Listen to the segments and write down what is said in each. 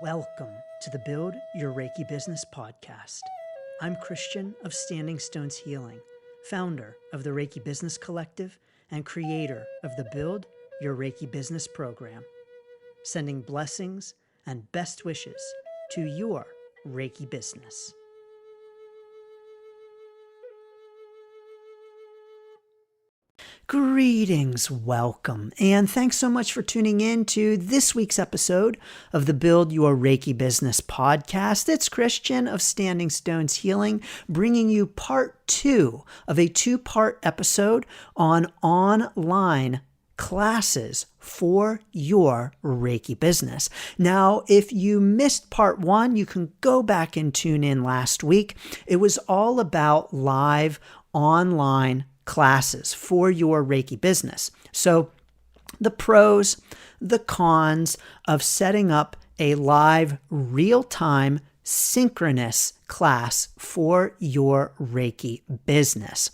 Welcome to the Build Your Reiki Business podcast. I'm Christian of Standing Stones Healing, founder of the Reiki Business Collective and creator of the Build Your Reiki Business program, sending blessings and best wishes to your Reiki business. Greetings, welcome, and thanks so much for tuning in to this week's episode of the Build Your Reiki Business podcast. It's Christian of Standing Stones Healing, bringing you part 2 of a 2-part episode on online classes for your Reiki business. Now, if you missed part 1, you can go back and tune in last week. It was all about live online classes for your Reiki business. So the pros, the cons of setting up a live, real-time, synchronous class for your Reiki business.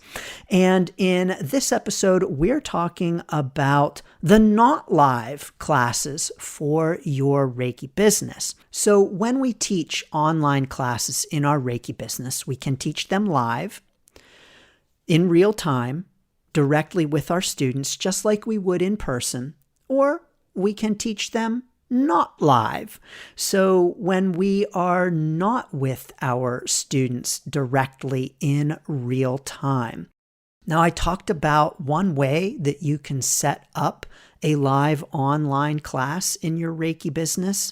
And in this episode, we're talking about the not live classes for your Reiki business. So when we teach online classes in our Reiki business, we can teach them live, in real time, directly with our students, just like we would in person, or we can teach them not live. So when we are not with our students directly in real time. Now, I talked about one way that you can set up a live online class in your Reiki business,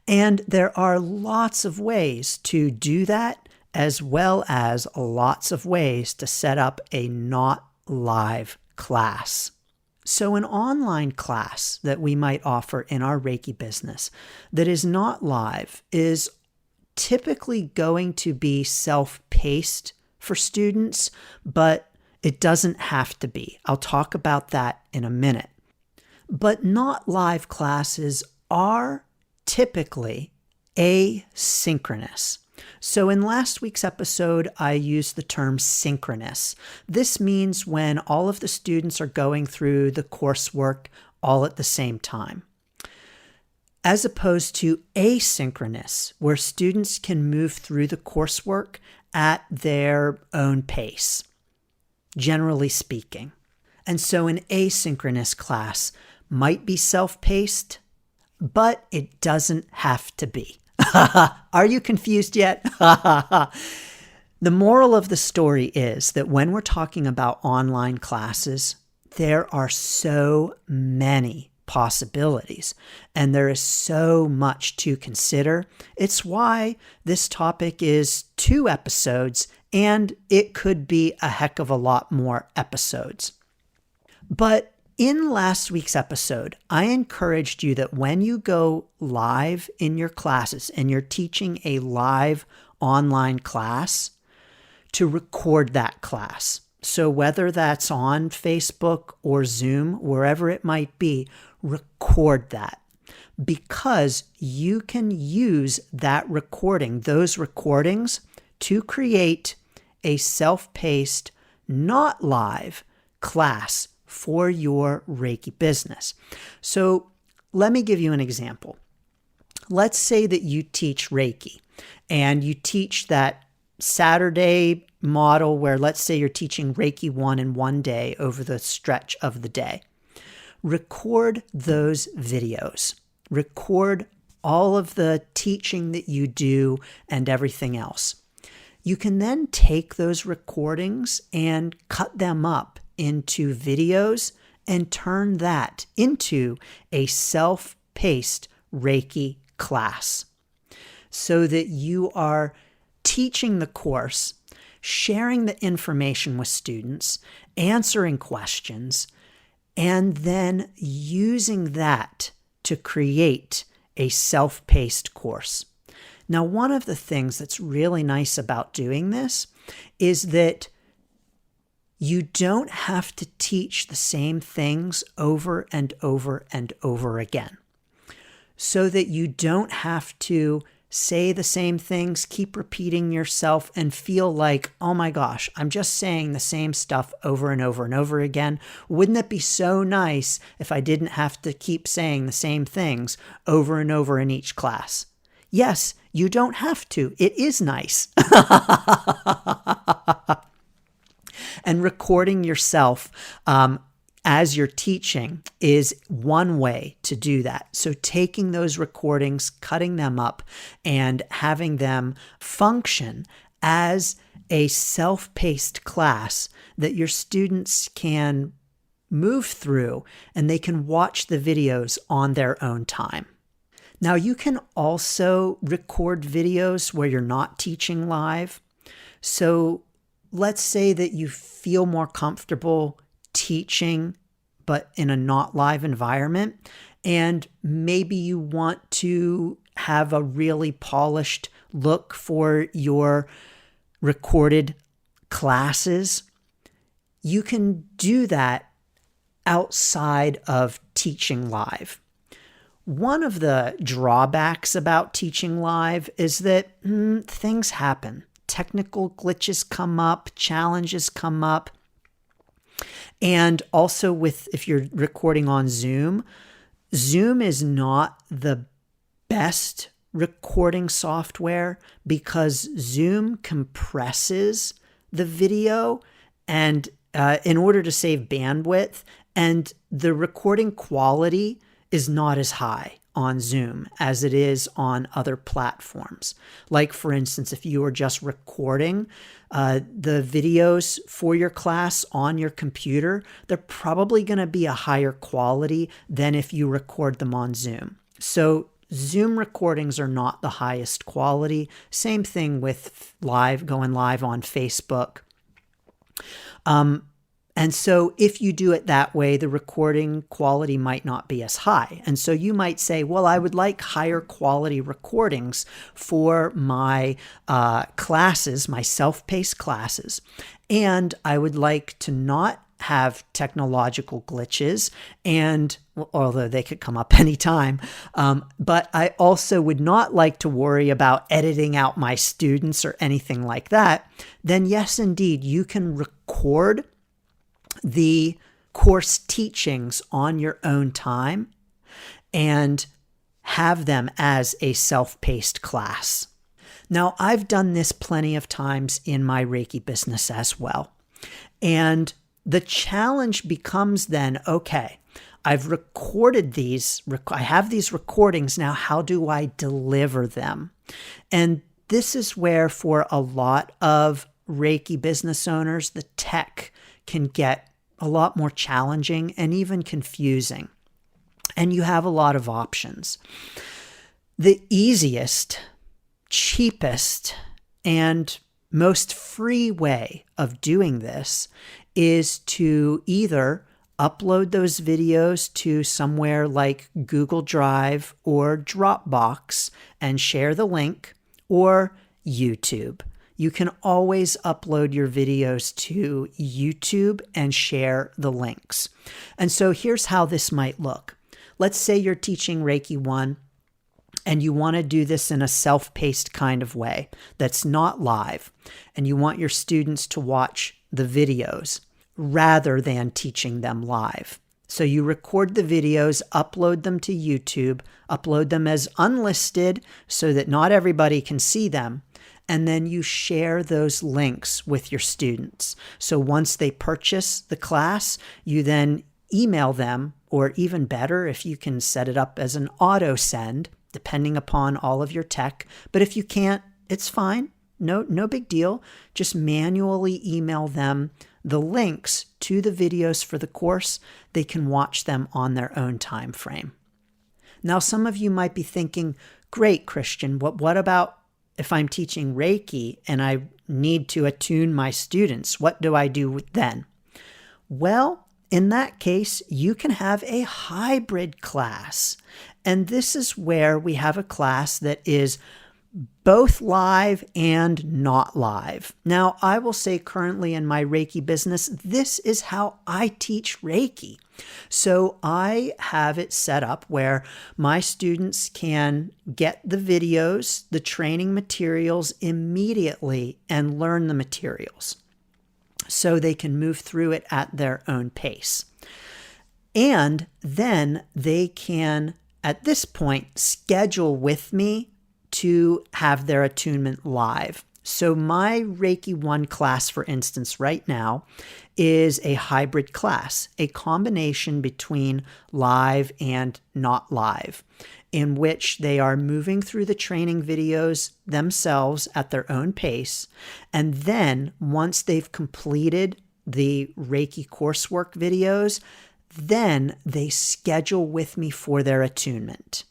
and there are lots of ways to do that, as well as lots of ways to set up a not live class. So an online class that we might offer in our Reiki business that is not live is typically going to be self-paced for students, but it doesn't have to be. I'll talk about that in a minute. But not live classes are typically asynchronous. So in last week's episode, I used the term synchronous. This means when all of the students are going through the coursework all at the same time, as opposed to asynchronous, where students can move through the coursework at their own pace, generally speaking. And so an asynchronous class might be self-paced, but it doesn't have to be. Are you confused yet? The moral of the story is that when we're talking about online classes, there are so many possibilities and there is so much to consider. It's why this topic is 2 episodes and it could be a heck of a lot more episodes. But in last week's episode, I encouraged you that when you go live in your classes and you're teaching a live online class, to record that class. So whether that's on Facebook or Zoom, wherever it might be, record that, because you can use that recording, those recordings, to create a self-paced, not live class for your Reiki business. So let me give you an example. Let's say that you teach Reiki and you teach that Saturday model where, let's say, you're teaching Reiki 1 in one day over the stretch of the day. Record those videos. Record all of the teaching that you do and everything else. You can then take those recordings and cut them up into videos and turn that into a self-paced Reiki class so that you are teaching the course, sharing the information with students, answering questions, and then using that to create a self-paced course. Now, one of the things that's really nice about doing this is that you don't have to teach the same things over and over and over again, so that you don't have to say the same things, keep repeating yourself, and feel like, oh my gosh, I'm just saying the same stuff over and over and over again. Wouldn't it be so nice if I didn't have to keep saying the same things over and over in each class? Yes, you don't have to. It is nice. And recording yourself as you're teaching is one way to do that. So taking those recordings, cutting them up, and having them function as a self-paced class that your students can move through and they can watch the videos on their own time. Now, you can also record videos where you're not teaching live. So let's say that you feel more comfortable teaching, but in a not live environment, and maybe you want to have a really polished look for your recorded classes. You can do that outside of teaching live. One of the drawbacks about teaching live is that things happen. Technical glitches come up, challenges come up. And also if you're recording on Zoom, Zoom is not the best recording software because Zoom compresses the video and in order to save bandwidth, and the recording quality is not as high on Zoom as it is on other platforms. Like, for instance, if you are just recording the videos for your class on your computer, they're probably going to be a higher quality than if you record them on Zoom. So Zoom recordings are not the highest quality. Same thing with going live on Facebook. And so if you do it that way, the recording quality might not be as high. And so you might say, well, I would like higher quality recordings for my classes, my self-paced classes. And I would like to not have technological glitches, and although they could come up anytime, but I also would not like to worry about editing out my students or anything like that. Then yes, indeed, you can record the course teachings on your own time and have them as a self-paced class. Now, I've done this plenty of times in my Reiki business as well. And the challenge becomes then, okay, I've recorded these, I have these recordings, now how do I deliver them? And this is where for a lot of Reiki business owners, the tech can get a lot more challenging and even confusing. And you have a lot of options. The easiest, cheapest, and most free way of doing this is to either upload those videos to somewhere like Google Drive or Dropbox and share the link, or YouTube. You can always upload your videos to YouTube and share the links. And so here's how this might look. Let's say you're teaching Reiki 1 and you want to do this in a self-paced kind of way that's not live, and you want your students to watch the videos rather than teaching them live. So you record the videos, upload them to YouTube, upload them as unlisted so that not everybody can see them. And then you share those links with your students. So once they purchase the class, you then email them, or even better, if you can set it up as an auto send, depending upon all of your tech. But if you can't, it's fine. No big deal. Just manually email them the links to the videos for the course. They can watch them on their own time frame. Now, some of you might be thinking, great, Christian, what about if I'm teaching Reiki and I need to attune my students? What do I do then? Well, in that case, you can have a hybrid class. And this is where we have a class that is both live and not live. Now, I will say currently in my Reiki business, this is how I teach Reiki. So I have it set up where my students can get the videos, the training materials immediately and learn the materials so they can move through it at their own pace. And then they can, at this point, schedule with me to have their attunement live. So my Reiki 1 class, for instance, right now is a hybrid class, a combination between live and not live, in which they are moving through the training videos themselves at their own pace. And then once they've completed the Reiki coursework videos, then they schedule with me for their attunement.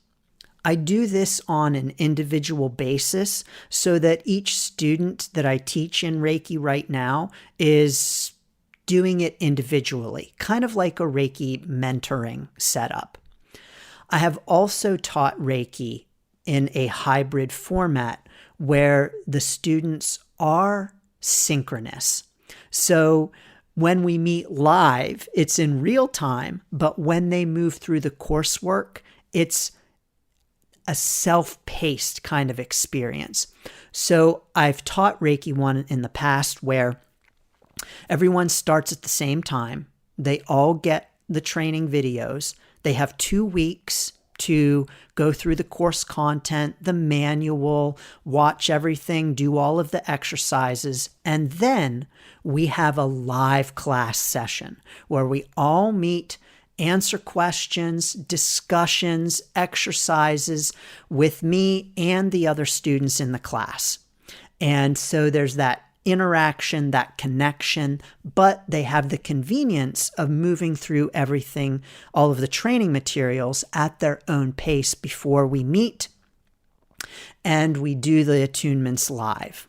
I do this on an individual basis so that each student that I teach in Reiki right now is doing it individually, kind of like a Reiki mentoring setup. I have also taught Reiki in a hybrid format where the students are synchronous. So when we meet live, it's in real time, but when they move through the coursework, it's a self-paced kind of experience. So I've taught Reiki 1 in the past where everyone starts at the same time. They all get the training videos. They have 2 weeks to go through the course content, the manual, watch everything, do all of the exercises, and then we have a live class session where we all meet, answer questions, discussions, exercises with me and the other students in the class. And so there's that interaction, that connection, but they have the convenience of moving through everything, all of the training materials at their own pace before we meet, and we do the attunements live.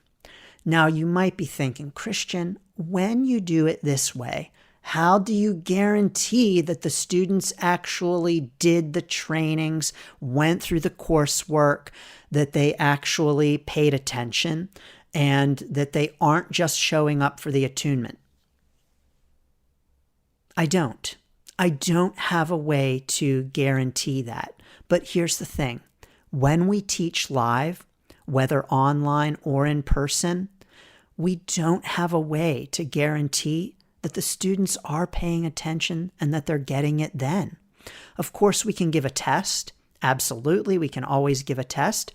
Now you might be thinking, Christian, when you do it this way, how do you guarantee that the students actually did the trainings, went through the coursework, that they actually paid attention, and that they aren't just showing up for the attunement? I don't. I don't have a way to guarantee that. But here's the thing. When we teach live, whether online or in person, we don't have a way to guarantee that the students are paying attention and that they're getting it then. Of course, we can give a test. Absolutely, we can always give a test.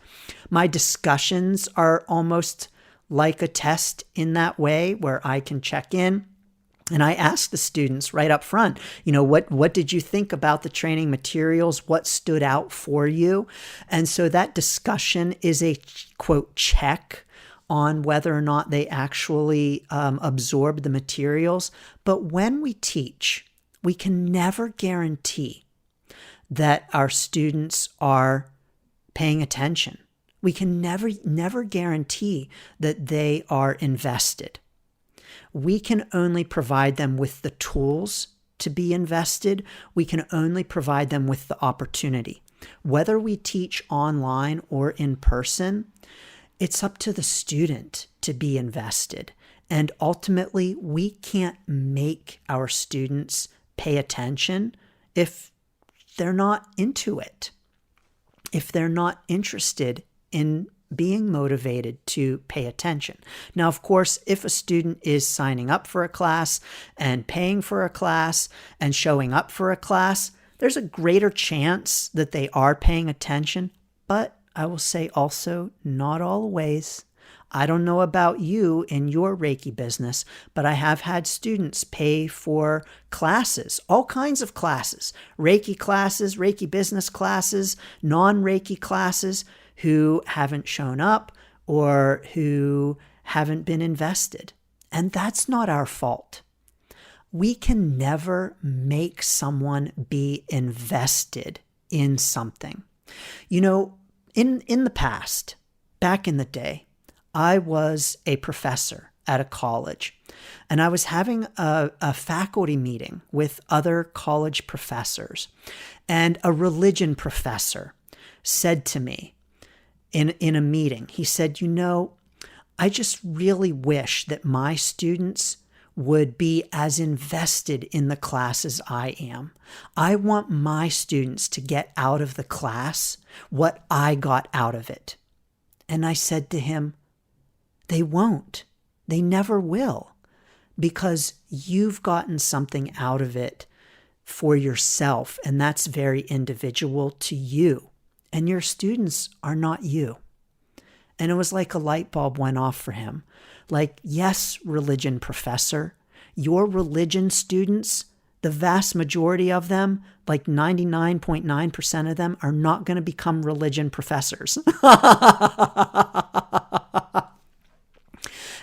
My discussions are almost like a test in that way where I can check in and I ask the students right up front, what did you think about the training materials? What stood out for you? And so that discussion is a, quote, check on whether or not they actually absorb the materials. But when we teach, we can never guarantee that our students are paying attention. We can never guarantee that they are invested. We can only provide them with the tools to be invested. We can only provide them with the opportunity. Whether we teach online or in person, it's up to the student to be invested. And ultimately, we can't make our students pay attention if they're not into it, if they're not interested in being motivated to pay attention. Now, of course, if a student is signing up for a class and paying for a class and showing up for a class, there's a greater chance that they are paying attention, but I will say also, not always. I don't know about you in your Reiki business, but I have had students pay for classes, all kinds of classes, Reiki business classes, non-Reiki classes, who haven't shown up or who haven't been invested. And that's not our fault. We can never make someone be invested in something. In the past, back in the day, I was a professor at a college, and I was having a faculty meeting with other college professors, and a religion professor said to me in a meeting, he said, I just really wish that my students would be as invested in the class as I am. I want my students to get out of the class what I got out of it. And I said to him, they won't. They never will, because you've gotten something out of it for yourself, and that's very individual to you. And your students are not you. And it was like a light bulb went off for him. Like, yes, religion professor, your religion students, the vast majority of them, like 99.9% of them, are not going to become religion professors.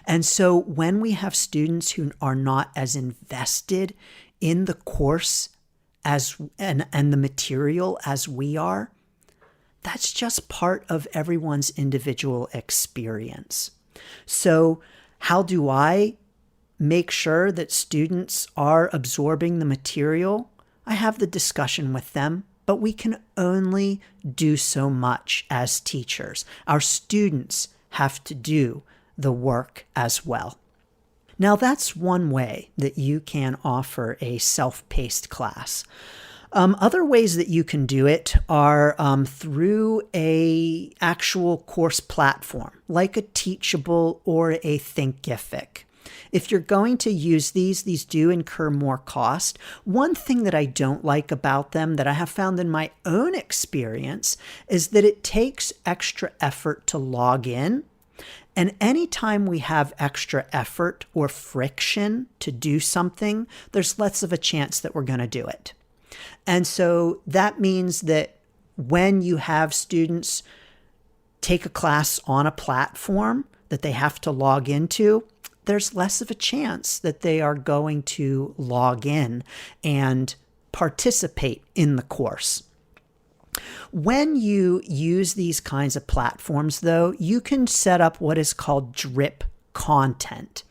And so when we have students who are not as invested in the course and the material as we are, that's just part of everyone's individual experience. So how do I make sure that students are absorbing the material? I have the discussion with them, but we can only do so much as teachers. Our students have to do the work as well. Now, that's one way that you can offer a self-paced class. Other ways that you can do it are through a actual course platform, like a Teachable or a Thinkific. If you're going to use these do incur more cost. One thing that I don't like about them that I have found in my own experience is that it takes extra effort to log in. And anytime we have extra effort or friction to do something, there's less of a chance that we're going to do it. And so that means that when you have students take a class on a platform that they have to log into, there's less of a chance that they are going to log in and participate in the course. When you use these kinds of platforms, though, you can set up what is called drip content.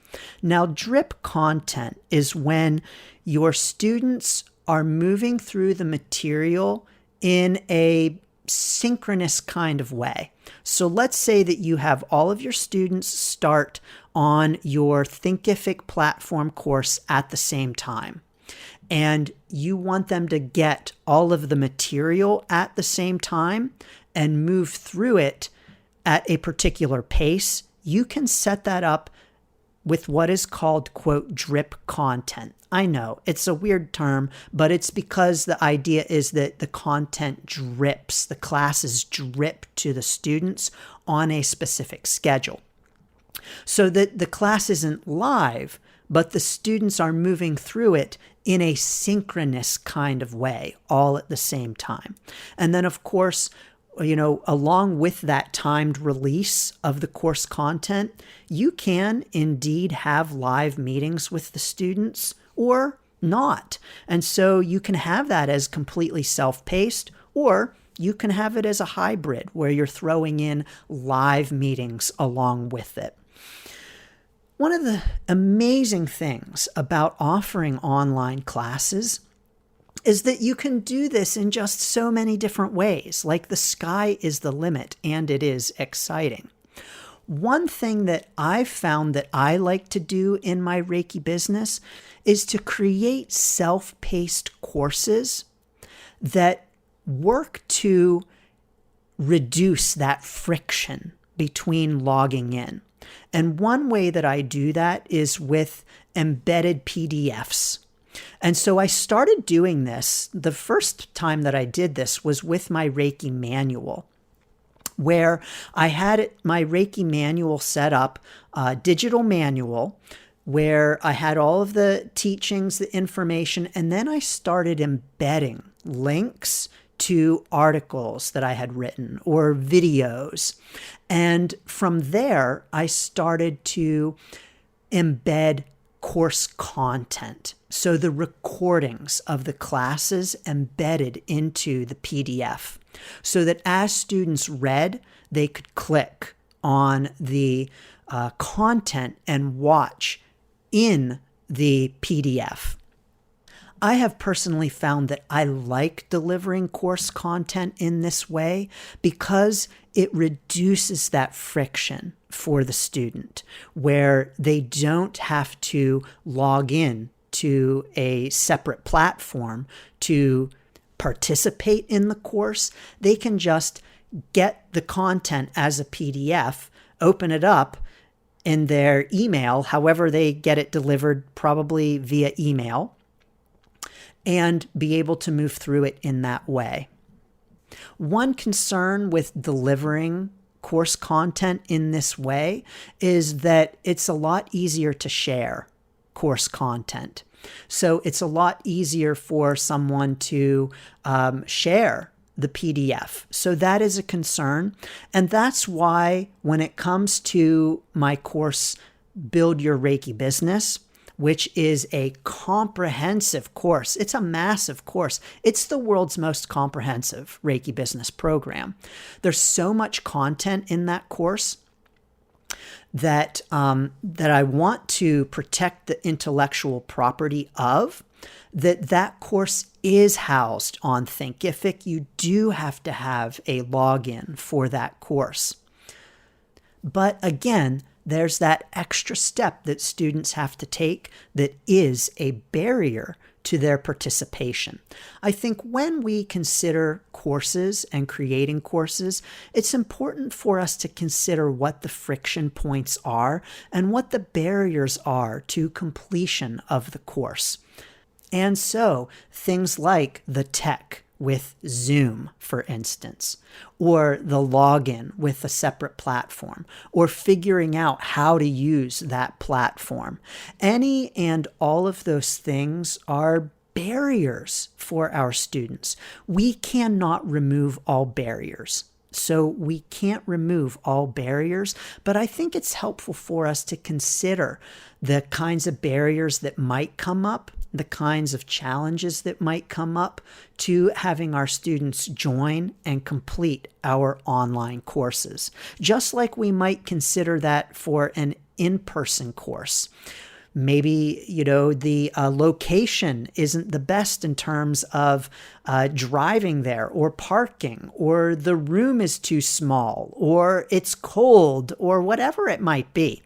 Now, drip content is when your students are moving through the material in a synchronous kind of way. So let's say that you have all of your students start on your Thinkific platform course at the same time, and you want them to get all of the material at the same time and move through it at a particular pace. You can set that up with what is called, quote, drip content. I know it's a weird term, but it's because the idea is that the content drips, the classes drip to the students on a specific schedule. So that the class isn't live, but the students are moving through it in a synchronous kind of way, all at the same time. And then, of course, along with that timed release of the course content, you can indeed have live meetings with the students or not. And so you can have that as completely self-paced, or you can have it as a hybrid where you're throwing in live meetings along with it. One of the amazing things about offering online classes is that you can do this in just so many different ways. Like, the sky is the limit, and it is exciting. One thing that I've found that I like to do in my Reiki business is to create self-paced courses that work to reduce that friction between logging in. And one way that I do that is with embedded PDFs. And so I started doing this. The first time that I did this was with my Reiki manual, where I had my Reiki manual set up, a digital manual, where I had all of the teachings, the information, and then I started embedding links to articles that I had written or videos. And from there, I started to embed course content. So the recordings of the classes embedded into the PDF, so that as students read, they could click on the content and watch in the PDF. I have personally found that I like delivering course content in this way because it reduces that friction for the student, where they don't have to log in to a separate platform to participate in the course. They can just get the content as a PDF, open it up in their email, however they get it delivered, probably via email, and be able to move through it in that way. One concern with delivering course content in this way is that it's a lot easier to share course content. So it's a lot easier for someone to share the PDF. So that is a concern. And that's why when it comes to my course, Build Your Reiki Business, which is a comprehensive course. It's a massive course. It's the world's most comprehensive Reiki business program. There's so much content in that course that I want to protect the intellectual property of, that course is housed on Thinkific. You do have to have a login for that course. But again, there's that extra step that students have to take that is a barrier to their participation. I think when we consider courses and creating courses, it's important for us to consider what the friction points are and what the barriers are to completion of the course. And so things like the tech with Zoom, for instance, or the login with a separate platform, or figuring out how to use that platform. Any and all of those things are barriers for our students. We cannot remove all barriers. So we can't remove all barriers, but I think it's helpful for us to consider the kinds of barriers that might come up, the kinds of challenges that might come up to having our students join and complete our online courses, just like we might consider that for an in-person course. Maybe, the location isn't the best in terms of driving there or parking, or the room is too small, or it's cold, or whatever it might be.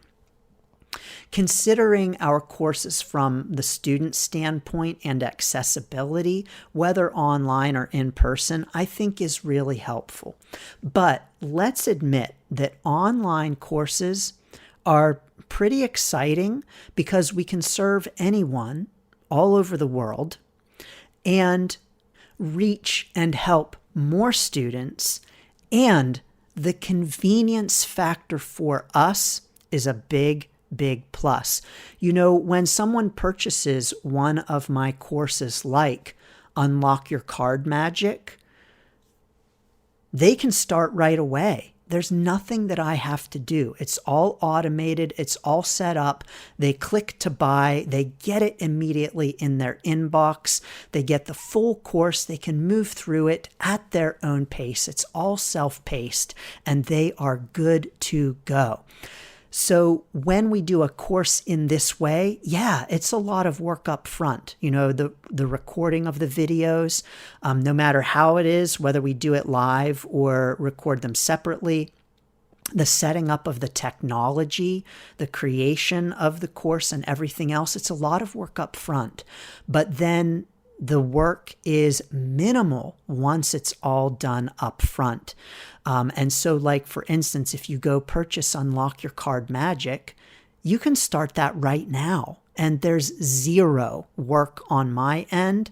Considering our courses from the student standpoint and accessibility, whether online or in person, I think is really helpful. But let's admit that online courses are pretty exciting because we can serve anyone all over the world and reach and help more students. And the convenience factor for us is a big plus. When someone purchases one of my courses like Unlock Your Card Magic, they can start right away. There's nothing that I have to do. It's all automated. It's all set up. They click to buy. They get it immediately in their inbox. They get the full course. They can move through it at their own pace. It's all self-paced, and they are good to go. So when we do a course in this way, it's a lot of work up front. The recording of the videos, no matter how it is, whether we do it live or record them separately, the setting up of the technology, the creation of the course and everything else, it's a lot of work up front. But then the work is minimal once it's all done up front. And so, like, for instance, if you go purchase Unlock Your Card Magic, you can start that right now. And there's zero work on my end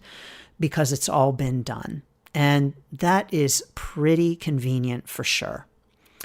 because it's all been done. And that is pretty convenient for sure.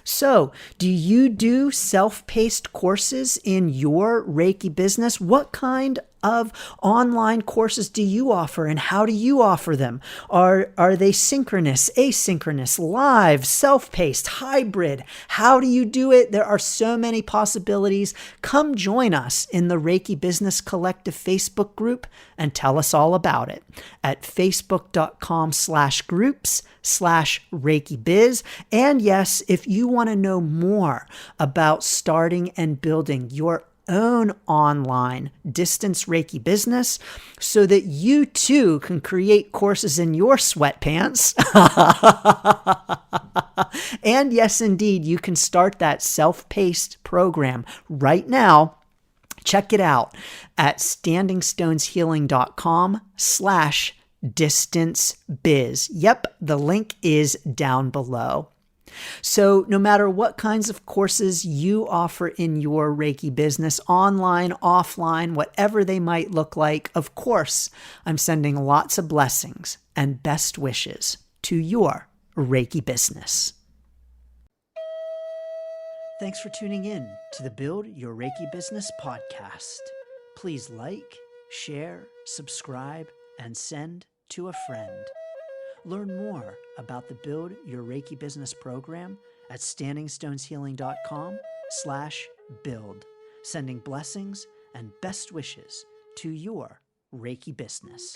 So, do you do self-paced courses in your Reiki business? What kind of online courses do you offer, and how do you offer them? Are they synchronous, asynchronous, live, self-paced, hybrid? How do you do it? There are so many possibilities. Come join us in the Reiki Business Collective Facebook group and tell us all about it at facebook.com/groups/Reiki Biz. And yes, if you want to know more about starting and building your own online distance Reiki business so that you too can create courses in your sweatpants. And yes, indeed, you can start that self-paced program right now. Check it out at standingstoneshealing.com/distance-biz. Yep, the link is down below. So no matter what kinds of courses you offer in your Reiki business, online, offline, whatever they might look like, of course, I'm sending lots of blessings and best wishes to your Reiki business. Thanks for tuning in to the Build Your Reiki Business podcast. Please like, share, subscribe, and send to a friend. Learn more about the Build Your Reiki Business program at standingstoneshealing.com/build, sending blessings and best wishes to your Reiki business.